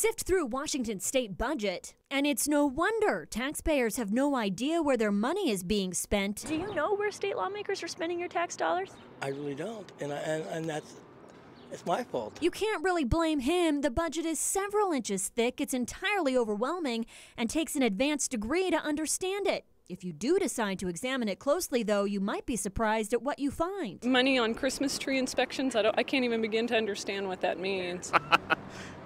Sift through Washington's state budget, and it's no wonder taxpayers have no idea where their money is being spent. Do you know where state lawmakers are spending your tax dollars? I really don't, and it's my fault. You can't really blame him. The budget is several inches thick, it's entirely overwhelming, and takes an advanced degree to understand it. If you do decide to examine it closely, though, you might be surprised at what you find. Money on Christmas tree inspections, I can't even begin to understand what that means.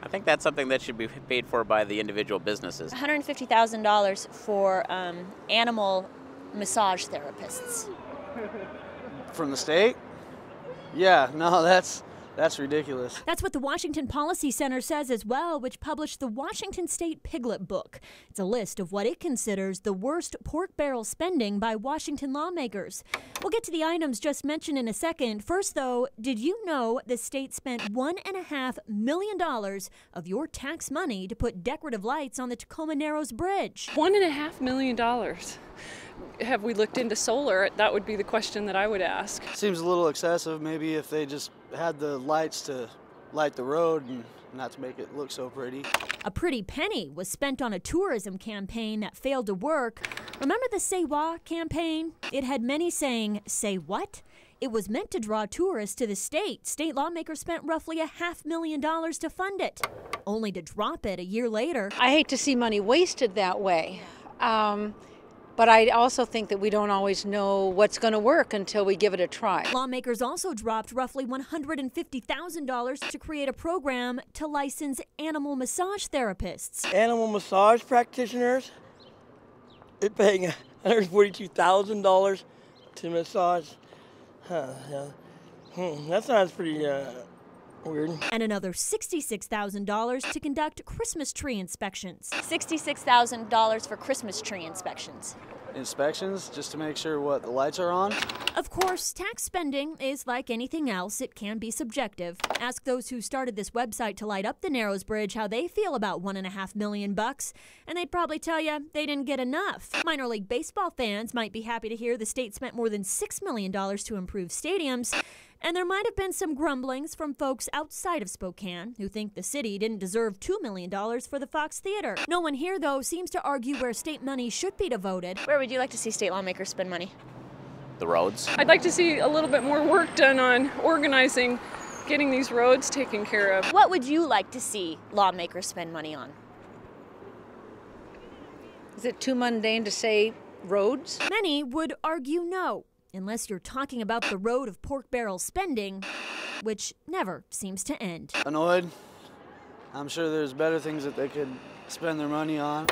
I think that's something that should be paid for by the individual businesses. $150,000 for animal massage therapists. From the state? Yeah, no, that's ridiculous. That's what the Washington Policy Center says as well, which published the Washington State Piglet Book. It's a list of what it considers the worst pork barrel spending by Washington lawmakers. We'll get to the items just mentioned in a second. First, though, did you know the state spent $1.5 million of your tax money to put decorative lights on the Tacoma Narrows Bridge? $1.5 million. Have we looked into solar? That would be the question that I would ask. Seems a little excessive. Maybe if they just had the lights to light the road and not to make it look so pretty. A pretty penny was spent on a tourism campaign that failed to work. Remember the Say What campaign? It had many saying, "Say what?" It was meant to draw tourists to the state. State lawmakers spent roughly $500,000 to fund it, only to drop it a year later. I hate to see money wasted that way. But I also think that we don't always know what's going to work until we give it a try. Lawmakers also dropped roughly $150,000 to create a program to license animal massage therapists. Animal massage practitioners, they're paying $142,000 to massage. That sounds pretty weird. And another $66,000 to conduct Christmas tree inspections. $66,000 for Christmas tree inspections. Inspections, just to make sure what the lights are on. Of course, tax spending is like anything else. It can be subjective. Ask those who started this website to light up the Narrows Bridge how they feel about $1.5 million, and they'd probably tell you they didn't get enough. Minor league baseball fans might be happy to hear the state spent more than $6 million to improve stadiums. And there might have been some grumblings from folks outside of Spokane who think the city didn't deserve $2 million for the Fox Theater. No one here, though, seems to argue where state money should be devoted. Where would you like to see state lawmakers spend money? The roads. I'd like to see a little bit more work done on organizing, getting these roads taken care of. What would you like to see lawmakers spend money on? Is it too mundane to say roads? Many would argue no, unless you're talking about the road of pork barrel spending, which never seems to end. Annoyed. I'm sure there's better things that they could spend their money on.